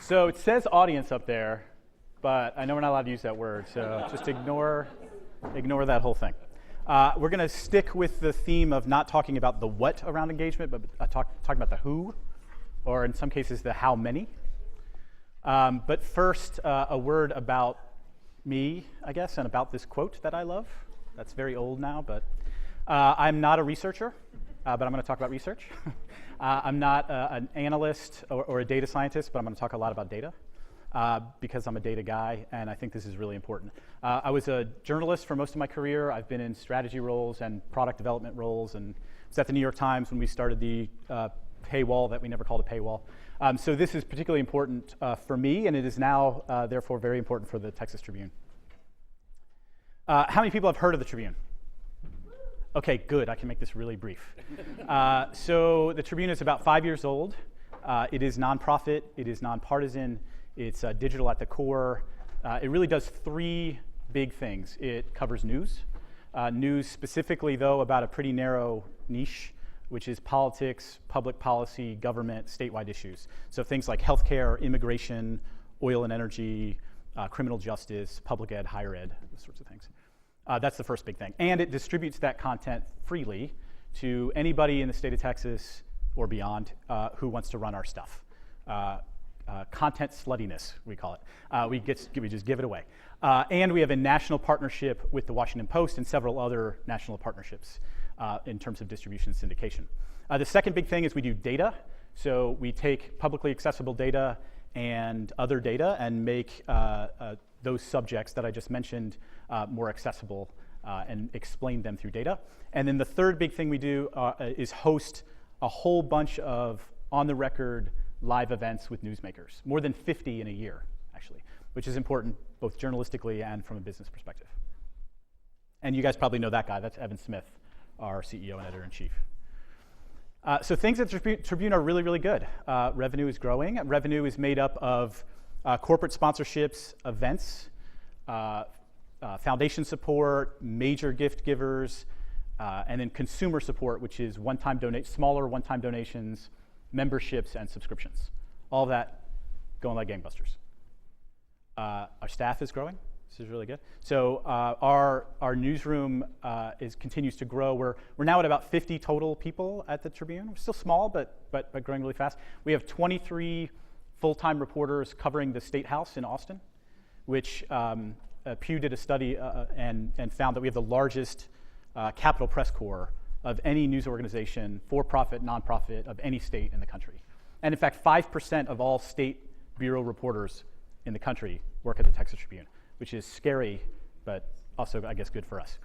So it says audience up there, but I know we're not allowed to use that word, so just ignore that whole thing. We're going to stick with the theme of not talking about the what around engagement, but talking about the who, or in some cases the how many. But first, a word about me, I guess, and about this quote that I love. That's very old now, but I'm not a researcher, but I'm going to talk about research. I'm not an analyst or a data scientist, but I'm going to talk a lot about data because I'm a data guy, and I think this is really important. I was a journalist for most of my career. I've been in strategy roles and product development roles, and was at the New York Times when we started the paywall that we never called a paywall. So this is particularly important for me, and it is now, therefore, very important for the Texas Tribune. How many people have heard of the Tribune? Okay, good. I can make this really brief. So the Tribune is about 5 years old. It is nonprofit. It is nonpartisan. It's digital at the core. It really does three big things. It covers news. News specifically, though, about a pretty narrow niche, which is politics, public policy, government, statewide issues. So things like healthcare, immigration, oil and energy, criminal justice, public ed, higher ed, those sorts of things. That's the first big thing. And it distributes that content freely to anybody in the state of Texas or beyond who wants to run our stuff. Content sluttiness, we call it. We just give it away. And we have a national partnership with the Washington Post and several other national partnerships in terms of distribution and syndication. The second big thing is we do data. So we take publicly accessible data and other data and make those subjects that I just mentioned more accessible and explain them through data. And then the third big thing we do is host a whole bunch of on-the-record live events with newsmakers, more than 50 in a year, actually, which is important both journalistically and from a business perspective. And you guys probably know that guy. That's Evan Smith, our CEO and editor-in-chief. So things at Tribune are really, really good. Revenue is growing. Revenue is made up of corporate sponsorships, events, foundation support, major gift givers, and then consumer support, which is smaller one-time donations, memberships, and subscriptions. All of that going like gangbusters. Our staff is growing. This is really good. So our newsroom continues to grow. We're now at about 50 total people at the Tribune. We're still small, but growing really fast. We have 23 full-time reporters covering the State House in Austin, which Pew did a study and found that we have the largest Capitol press corps of any news organization, for-profit, nonprofit, of any state in the country. And in fact, 5% of all state bureau reporters in the country work at the Texas Tribune, which is scary, but also, I guess, good for us.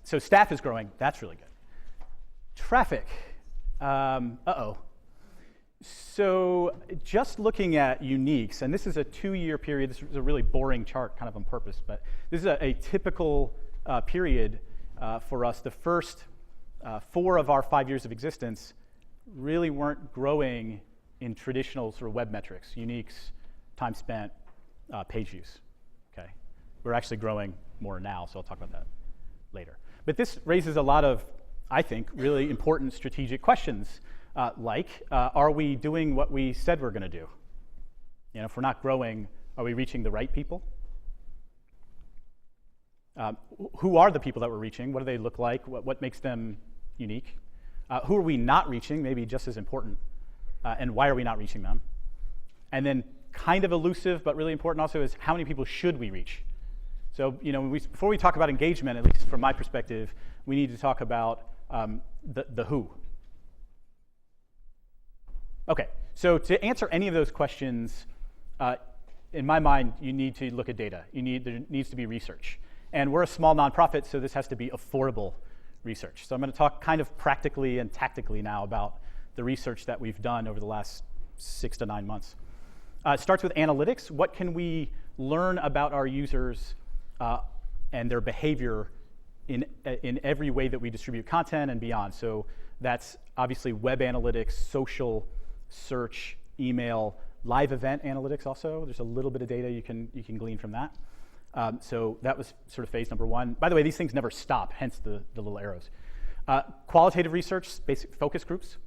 So staff is growing. That's really good. Traffic. So just looking at uniques, and this is a 2-year period. This is a really boring chart kind of on purpose, but this is a typical period for us. The first 4 of our 5 years of existence really weren't growing in traditional sort of web metrics, uniques, time spent, page views. Okay, we're actually growing more now, so I'll talk about that later. But this raises a lot of, I think, really important strategic questions, are we doing what we said we're going to do? You know, if we're not growing, are we reaching the right people? Who are the people that we're reaching? What do they look like? What makes them unique? Who are we not reaching? Maybe just as important. And why are we not reaching them? And then kind of elusive, but really important also, is how many people should we reach? So, you know, before we talk about engagement, at least from my perspective, we need to talk about the who. Okay, so to answer any of those questions, in my mind, you need to look at data. There needs to be research. And we're a small nonprofit, so this has to be affordable research. So I'm going to talk kind of practically and tactically now about the research that we've done over the last 6 to 9 months. It starts with analytics. What can we learn about our users and their behavior in every way that we distribute content and beyond? So that's obviously web analytics, social, search, email, live event analytics also. There's a little bit of data you can glean from that. So that was sort of phase number 1. By the way, these things never stop, hence the little arrows. Qualitative research, basic focus groups.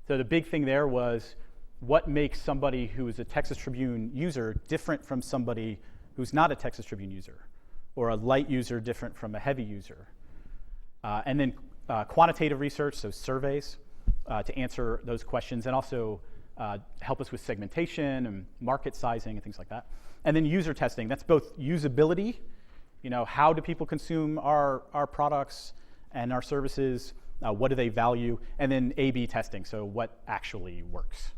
So the big thing there was what makes somebody who is a Texas Tribune user different from somebody who's not a Texas Tribune user, or a light user different from a heavy user. And then quantitative research, so surveys, to answer those questions, and also help us with segmentation and market sizing and things like that. And then user testing, that's both usability, how do people consume our products and our services, what do they value, and then A/B testing, so what actually works.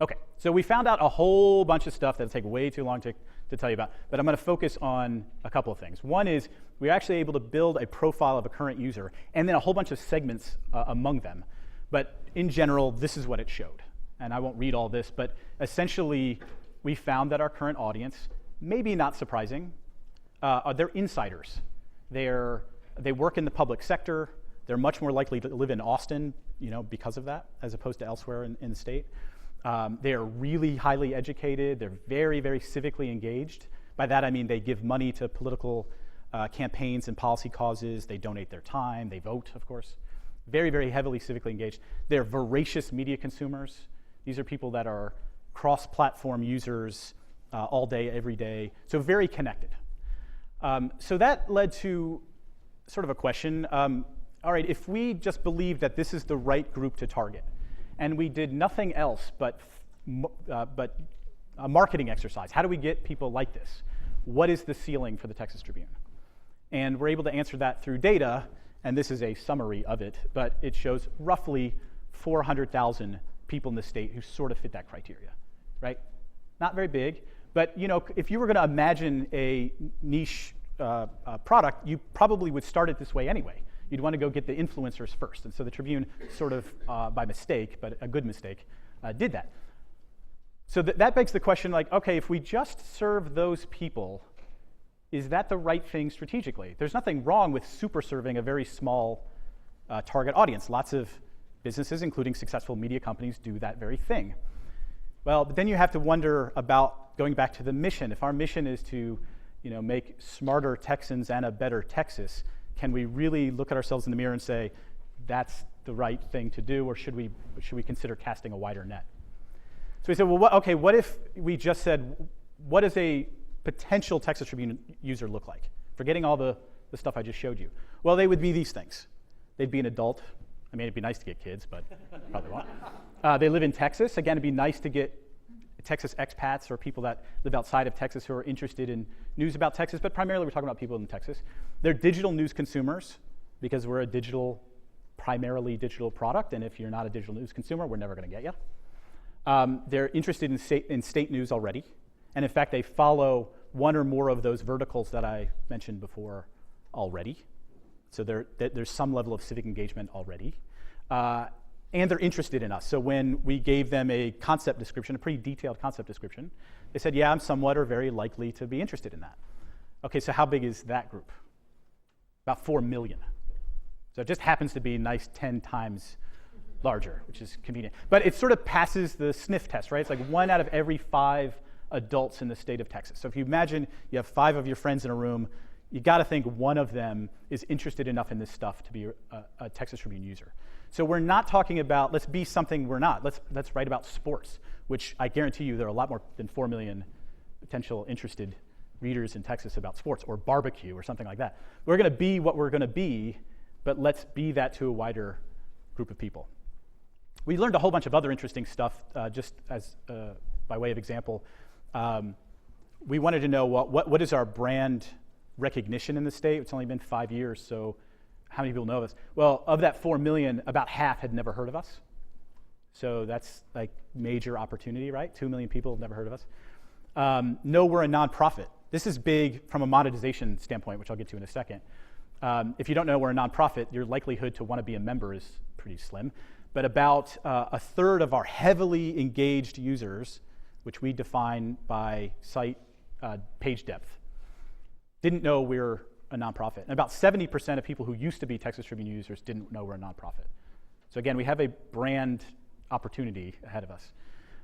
Okay, so we found out a whole bunch of stuff that'll take way too long to tell you about, but I'm going to focus on a couple of things. One is we're actually able to build a profile of a current user, and then a whole bunch of segments among them. But in general, this is what it showed. And I won't read all this, but essentially, we found that our current audience, maybe not surprising, they're insiders. They work in the public sector. They're much more likely to live in Austin, because of that, as opposed to elsewhere in the state. They are really highly educated. They're very, very civically engaged. By that, I mean they give money to political campaigns and policy causes. They donate their time. They vote, of course. Very, very heavily civically engaged. They're voracious media consumers. These are people that are cross-platform users all day, every day. So very connected. So that led to sort of a question. All right, if we just believe that this is the right group to target, and we did nothing else but a marketing exercise. How do we get people like this? What is the ceiling for the Texas Tribune? And we're able to answer that through data, and this is a summary of it, but it shows roughly 400,000 people in the state who sort of fit that criteria, right? Not very big, but if you were going to imagine a niche product, you probably would start it this way anyway. You'd want to go get the influencers first. And so the Tribune sort of, by mistake, but a good mistake, did that. So that begs the question, okay, if we just serve those people, is that the right thing strategically? There's nothing wrong with super serving a very small target audience. Lots of businesses, including successful media companies, do that very thing. Well, but then you have to wonder about going back to the mission. If our mission is to make smarter Texans and a better Texas, can we really look at ourselves in the mirror and say, that's the right thing to do, or should we consider casting a wider net? So we said, well, what if we just said, what does a potential Texas Tribune user look like? Forgetting all the stuff I just showed you. Well, they would be these things. They'd be an adult. I mean, it'd be nice to get kids, but probably won't. They live in Texas. Again, it'd be nice to get Texas expats or people that live outside of Texas who are interested in news about Texas, but primarily we're talking about people in Texas. They're digital news consumers because we're a primarily digital product, and if you're not a digital news consumer, we're never going to get you. They're interested in state news already, and in fact, they follow one or more of those verticals that I mentioned before already. So there's some level of civic engagement already. And they're interested in us. So when we gave them a concept description, a pretty detailed concept description, they said, yeah, I'm somewhat or very likely to be interested in that. Okay, so how big is that group? About 4 million. So it just happens to be nice 10 times larger, which is convenient. But it sort of passes the sniff test, right? It's like 1 out of every 5 adults in the state of Texas. So if you imagine you have 5 of your friends in a room, you got to think one of them is interested enough in this stuff to be a Texas Tribune user. So we're not talking about, let's be something we're not. Let's write about sports, which I guarantee you there are a lot more than 4 million potential interested readers in Texas about sports, or barbecue, or something like that. We're going to be what we're going to be, but let's be that to a wider group of people. We learned a whole bunch of other interesting stuff, just as by way of example. We wanted to know what is our brand recognition in the state. It's only been 5 years, so how many people know us? Well, of that 4 million, about half had never heard of us. So that's like major opportunity, right? 2 million people have never heard of us. Know we're a nonprofit. This is big from a monetization standpoint, which I'll get to in a second. If you don't know we're a nonprofit, your likelihood to want to be a member is pretty slim. But about a third of our heavily engaged users, which we define by site page depth, didn't know we're a nonprofit. And about 70% of people who used to be Texas Tribune users didn't know we're a nonprofit. So again, we have a brand opportunity ahead of us.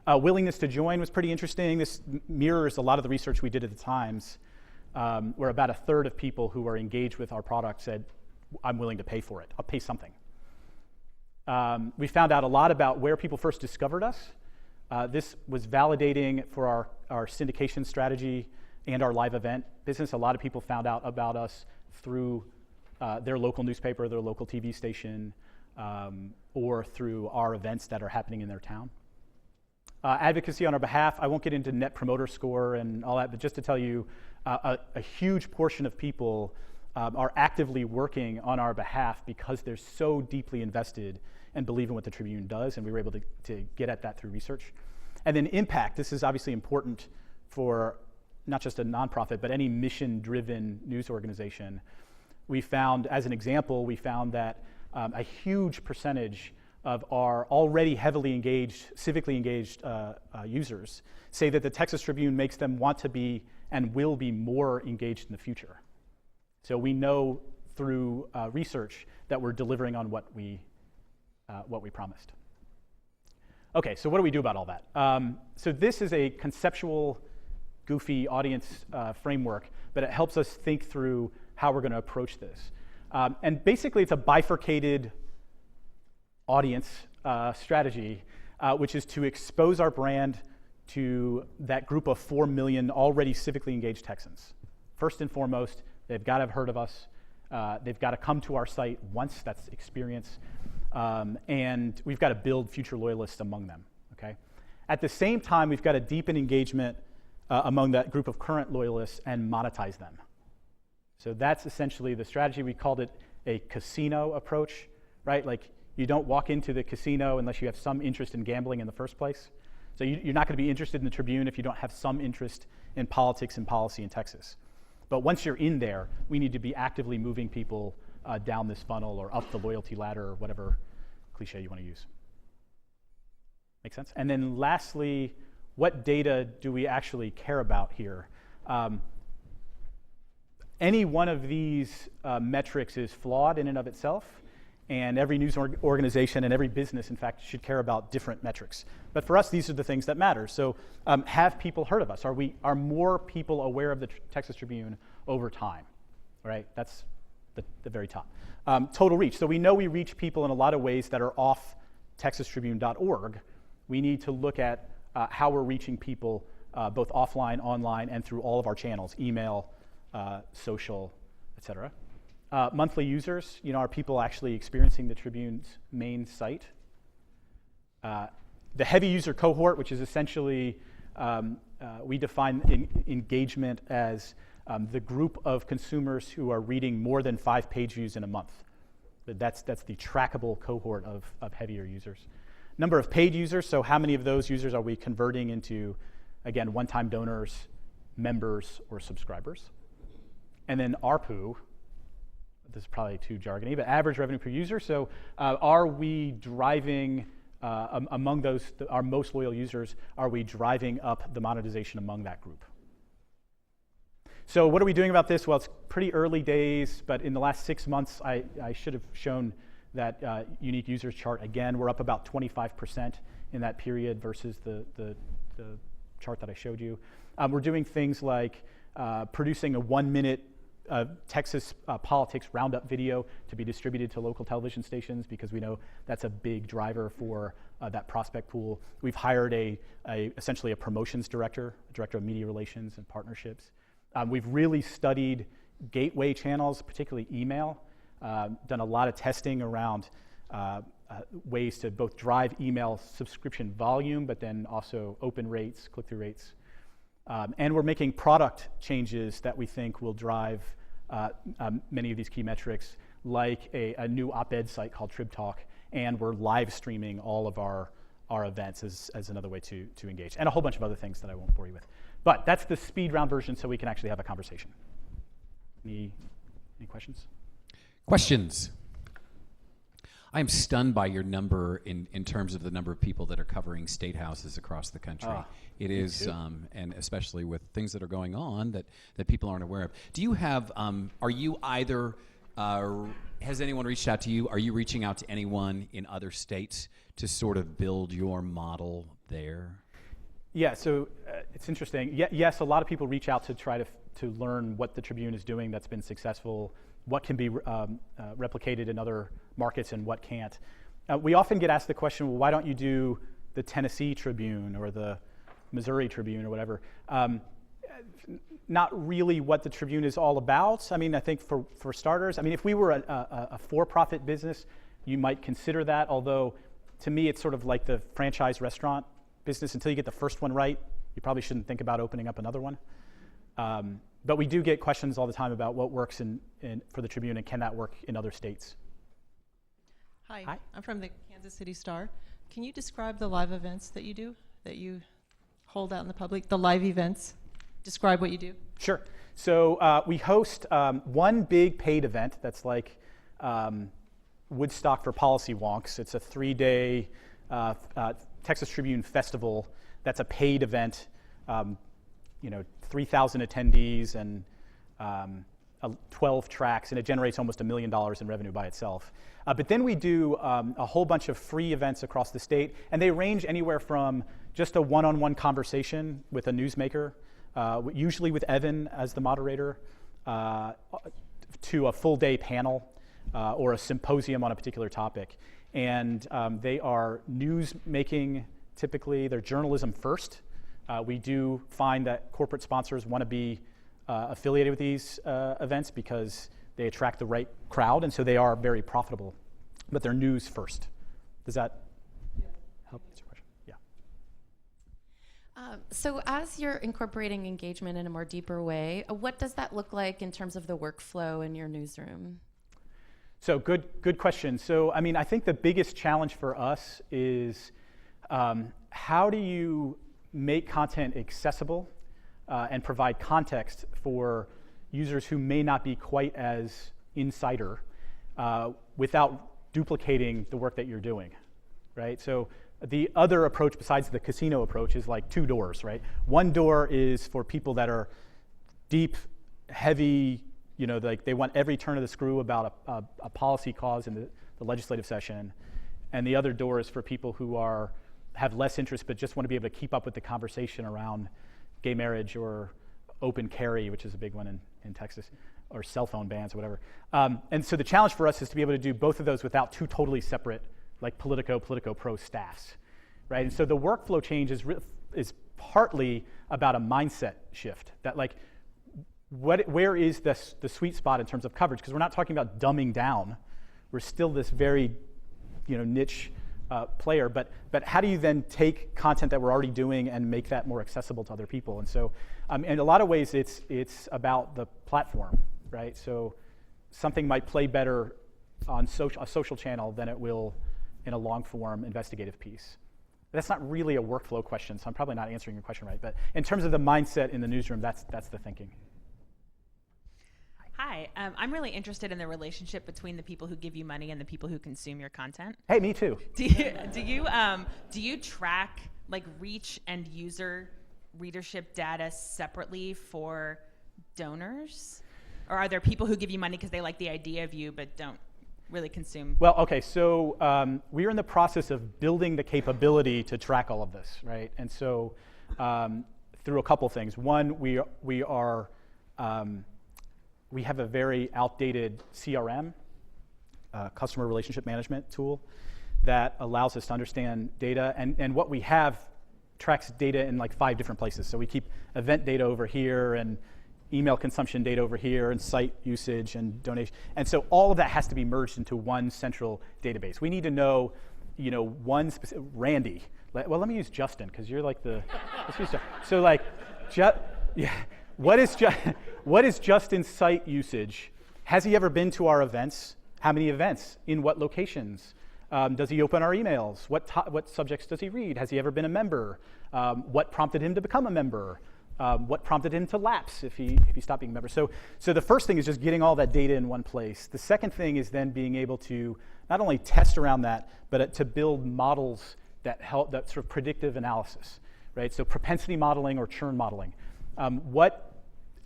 Willingness to join was pretty interesting. This mirrors a lot of the research we did at the Times, where about a third of people who are engaged with our product said, I'm willing to pay for it. I'll pay something. We found out a lot about where people first discovered us. This was validating for our syndication strategy and our live event business. A lot of people found out about us through their local newspaper, their local TV station, or through our events that are happening in their town. Advocacy on our behalf, I won't get into net promoter score and all that, but just to tell you, a huge portion of people are actively working on our behalf because they're so deeply invested and believe in what the Tribune does, and we were able to get at that through research. And then impact, this is obviously important for not just a nonprofit, but any mission-driven news organization. We found, as an example, we found that a huge percentage of our already heavily engaged, civically engaged users say that the Texas Tribune makes them want to be and will be more engaged in the future. So we know through research that we're delivering on what we promised. Okay, so what do we do about all that? So this is a conceptual, goofy audience framework, but it helps us think through how we're going to approach this. And basically, it's a bifurcated audience strategy, which is to expose our brand to that group of 4 million already civically engaged Texans. First and foremost, they've got to have heard of us. They've got to come to our site once, that's experience. And we've got to build future loyalists among them, okay? At the same time, we've got to deepen engagement among that group of current loyalists and monetize them. So that's essentially the strategy. We called it a casino approach, right? Like, you don't walk into the casino unless you have some interest in gambling in the first place. So you're not going to be interested in the Tribune if you don't have some interest in politics and policy in Texas. But once you're in there, we need to be actively moving people down this funnel or up the loyalty ladder or whatever cliche you want to use. Make sense? And then lastly, what data do we actually care about here? Any one of these metrics is flawed in and of itself, and every news organization and every business, in fact, should care about different metrics. But for us, these are the things that matter. So have people heard of us? Are more people aware of the Texas Tribune over time? Right, that's the very top. Total reach. So we know we reach people in a lot of ways that are off texastribune.org. We need to look at how we're reaching people both offline, online, and through all of our channels, email, social, et cetera. Monthly users, are people actually experiencing the Tribune's main site? The heavy user cohort, which is essentially, we define engagement as the group of consumers who are reading more than 5 page views in a month. That's the trackable cohort of heavier users. Number of paid users, so how many of those users are we converting into, again, one-time donors, members, or subscribers? And then ARPU, this is probably too jargony, but average revenue per user. So are we driving, among those, our most loyal users, are we driving up the monetization among that group? So what are we doing about this? Well, it's pretty early days, but in the last 6 months, I should have shown that unique users chart. Again, we're up about 25% in that period versus the chart that I showed you. We're doing things like producing a 1-minute Texas politics roundup video to be distributed to local television stations because we know that's a big driver for that prospect pool. We've hired essentially a promotions director of media relations and partnerships. We've really studied gateway channels, particularly email, done a lot of testing around ways to both drive email subscription volume, but then also open rates, click-through rates. And we're making product changes that we think will drive many of these key metrics, like a new op-ed site called Trib Talk, and we're live streaming all of our events as another way to engage, and a whole bunch of other things that I won't bore you with. But that's the speed round version, so we can actually have a conversation. Any questions? Questions? I am stunned by your number in terms of the number of people that are covering state houses across the country. It is, and especially with things that are going on that people aren't aware of. Do you have, are you either, has anyone reached out to you? Are you reaching out to anyone in other states to sort of build your model there? Yeah, so it's interesting. Yes, a lot of people reach out to try to learn what the Tribune is doing that's been successful, what can be replicated in other markets and what can't. We often get asked the question, well, why don't you do the Tennessee Tribune or the Missouri Tribune or whatever? Not really what the Tribune is all about. I mean, I think for starters, I mean, if we were a for-profit business, you might consider that, although to me it's sort of like the franchise restaurant business. Until you get the first one right, you probably shouldn't think about opening up another one. But we do get questions all the time about what works for the Tribune and can that work in other states. Hi, I'm from the Kansas City Star. Can you describe the live events that you do, that you hold out in the public, the live events? Describe what you do. Sure. So we host one big paid event that's like Woodstock for policy wonks. It's a 3-day Texas Tribune festival that's a paid event, 3,000 attendees and 12 tracks, and it generates almost $1 million in revenue by itself. But then we do a whole bunch of free events across the state, and they range anywhere from just a one-on-one conversation with a newsmaker, usually with Evan as the moderator, to a full-day panel or a symposium on a particular topic. And they are news-making, typically. They're journalism first. We do find that corporate sponsors want to be affiliated with these events because they attract the right crowd, and so they are very profitable. But they're news first. Does that help answer your question? Yeah. So as you're incorporating engagement in a more deeper way, what does that look like in terms of the workflow in your newsroom? So good question. So I mean, I think the biggest challenge for us is how do you make content accessible and provide context for users who may not be quite as insider without duplicating the work that you're doing, right? So the other approach besides the casino approach is like 2 doors, right? One door is for people that are deep, heavy, like they want every turn of the screw about a policy cause in the legislative session. And the other door is for people who have less interest but just want to be able to keep up with the conversation around gay marriage or open carry, which is a big one in Texas, or cell phone bans or whatever. And so the challenge for us is to be able to do both of those without 2 totally separate, like Politico pro staffs, right? And so the workflow change is partly about a mindset shift, that like, where is the sweet spot in terms of coverage? Because we're not talking about dumbing down. We're still this very niche player, but how do you then take content that we're already doing and make that more accessible to other people? And so in a lot of ways, it's about the platform, right? So something might play better on a social channel than it will in a long-form investigative piece. That's not really a workflow question, so I'm probably not answering your question right. But in terms of the mindset in the newsroom, that's the thinking. Hi, I'm really interested in the relationship between the people who give you money and the people who consume your content. Hey, me too. Do you track like reach and user readership data separately for donors? Or are there people who give you money because they like the idea of you but don't really consume? Well, okay, so we are in the process of building the capability to track all of this, right? And so through a couple things. One, we have a very outdated CRM, customer relationship management tool, that allows us to understand data. And what we have tracks data in like 5 different places. So we keep event data over here and email consumption data over here and site usage and donation. And so all of that has to be merged into one central database. We need to know, one specific, Randy. Well, let me use Justin because you're like let's use Justin. So like, what is Justin's site usage? Has he ever been to our events? How many events? In what locations? Does he open our emails? What subjects does he read? Has he ever been a member? What prompted him to become a member? What prompted him to lapse if he stopped being a member? So the first thing is just getting all that data in one place. The second thing is then being able to not only test around that, but to build models that help, that sort of predictive analysis, right? So propensity modeling or churn modeling. What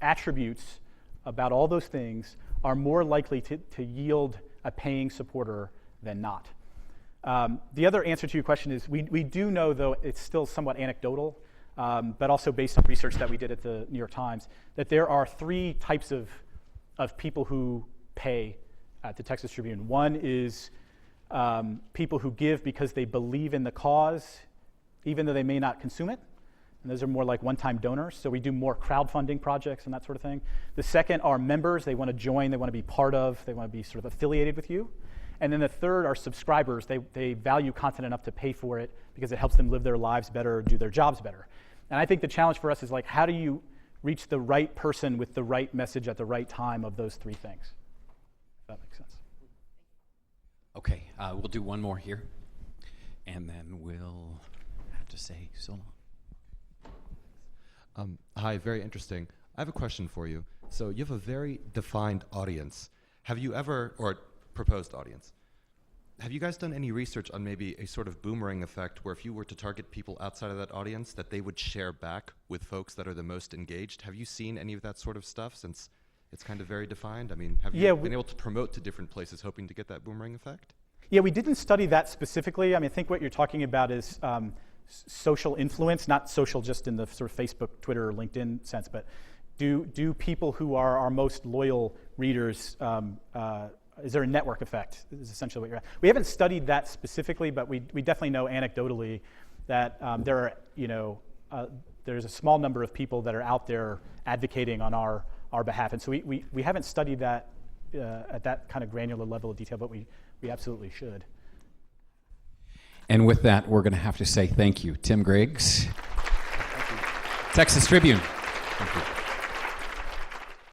attributes about all those things are more likely to yield a paying supporter than not? The other answer to your question is we do know, though it's still somewhat anecdotal, but also based on research that we did at the New York Times, that there are 3 types of people who pay at the Texas Tribune. One is people who give because they believe in the cause, even though they may not consume it. And those are more like one-time donors. So we do more crowdfunding projects and that sort of thing. The second are members. They want to join. They want to be part of. They want to be sort of affiliated with you. And then the third are subscribers. They value content enough to pay for it because it helps them live their lives better, do their jobs better. And I think the challenge for us is like, how do you reach the right person with the right message at the right time of those three things? If that makes sense. Okay, we'll do one more here, and then we'll have to say so long. Hi, very interesting. I have a question for you. So you have a very defined audience. Have you ever, or proposed audience, have you guys done any research on maybe a sort of boomerang effect where if you were to target people outside of that audience, that they would share back with folks that are the most engaged? Have you seen any of that sort of stuff since it's kind of very defined? I mean, have you been able to promote to different places hoping to get that boomerang effect? Yeah, we didn't study that specifically. I mean, I think what you're talking about is social influence, not social just in the sort of Facebook, Twitter, LinkedIn sense, but do people who are our most loyal readers, is there a network effect, is essentially what you're at. We haven't studied that specifically, but we definitely know anecdotally that there are, there's a small number of people that are out there advocating on our behalf. And so we haven't studied that at that kind of granular level of detail, but we absolutely should. And with that, we're going to have to say thank you. Tim Griggs, Thank you. Texas Tribune. Thank you.